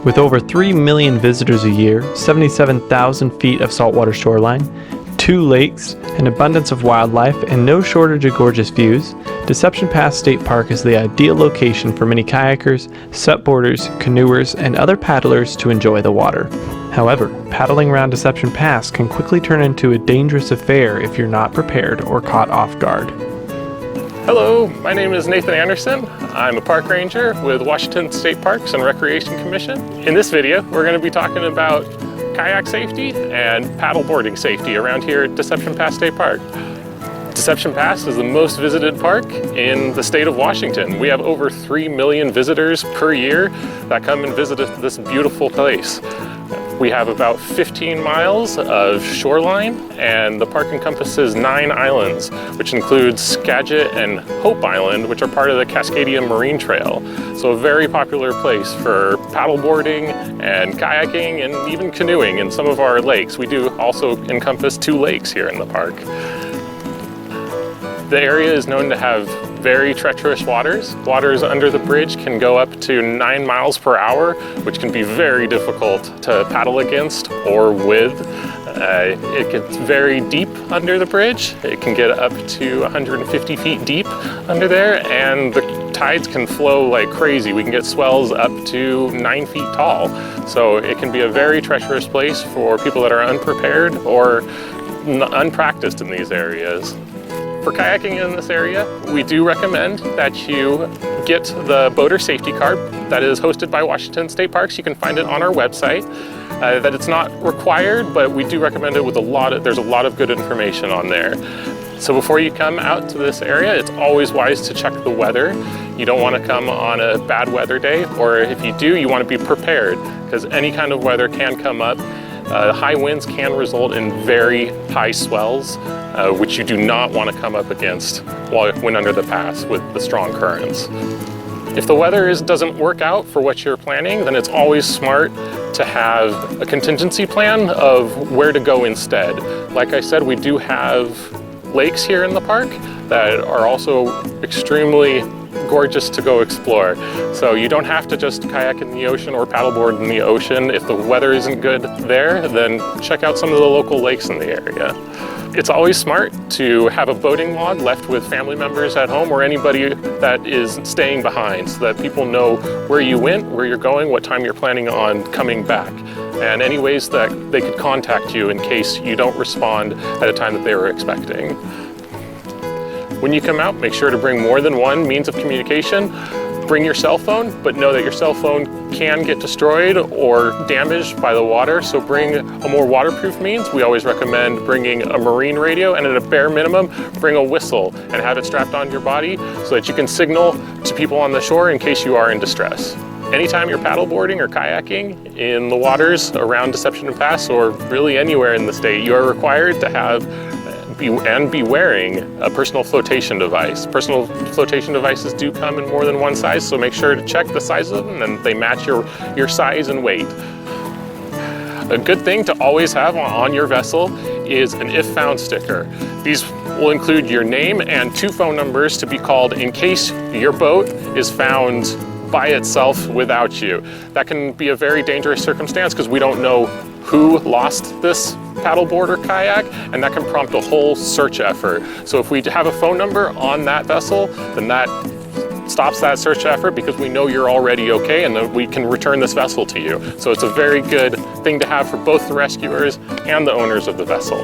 With over 3 million visitors a year, 77,000 feet of saltwater shoreline, 2 lakes, an abundance of wildlife, and no shortage of gorgeous views, Deception Pass State Park is the ideal location for many kayakers, supboarders, canoers, and other paddlers to enjoy the water. However, paddling around Deception Pass can quickly turn into a dangerous affair if you're not prepared or caught off guard. Hello, my name is Nathan Anderson. I'm a park ranger with Washington State Parks and Recreation Commission. In this video, we're going to be talking about kayak safety and paddle boarding safety around here at Deception Pass State Park. Deception Pass is the most visited park in the state of Washington. We have over 3 million visitors per year that come and visit this beautiful place. We have about 15 miles of shoreline, and the park encompasses 9 islands, which includes Skagit and Hope Island, which are part of the Cascadia Marine Trail. So a very popular place for paddleboarding and kayaking and even canoeing in some of our lakes. We do also encompass 2 lakes here in the park. The area is known to have very treacherous waters. Waters under the bridge can go up to 9 miles per hour, which can be very difficult to paddle against or with. It gets very deep under the bridge. It can get up to 150 feet deep under there, and the tides can flow like crazy. We can get swells up to 9 feet tall. So it can be a very treacherous place for people that are unprepared or unpracticed in these areas. For kayaking in this area, we do recommend that you get the boater safety card that is hosted by Washington State Parks. You can find it on our website. That it's not required, but we do recommend it with there's a lot of good information on there. So before you come out to this area, it's always wise to check the weather. You don't want to come on a bad weather day, or if you do, you want to be prepared, because any kind of weather can come up. High winds can result in very high swells, which you do not want to come up against when under the pass with the strong currents. If the weather doesn't work out for what you're planning, then it's always smart to have a contingency plan of where to go instead. Like I said, we do have lakes here in the park that are also extremely gorgeous to go explore. So you don't have to just kayak in the ocean or paddleboard in the ocean. If the weather isn't good there, then check out some of the local lakes in the area. It's always smart to have a boating log left with family members at home or anybody that is staying behind, so that people know where you went, where you're going, what time you're planning on coming back, and any ways that they could contact you in case you don't respond at a time that they were expecting. When you come out, make sure to bring more than one means of communication. Bring your cell phone, but know that your cell phone can get destroyed or damaged by the water, so bring a more waterproof means. We always recommend bringing a marine radio, and at a bare minimum, bring a whistle and have it strapped on your body so that you can signal to people on the shore in case you are in distress. Anytime you're paddleboarding or kayaking in the waters around Deception Pass, or really anywhere in the state, you are required to be wearing a personal flotation device. Personal flotation devices do come in more than one size, so make sure to check the size of them and they match your size and weight. A good thing to always have on your vessel is an if found sticker. These will include your name and 2 phone numbers to be called in case your boat is found by itself without you. That can be a very dangerous circumstance because we don't know who lost this paddleboard or kayak, and that can prompt a whole search effort. So if we have a phone number on that vessel, then that stops that search effort because we know you're already okay, and then we can return this vessel to you. So it's a very good thing to have for both the rescuers and the owners of the vessel.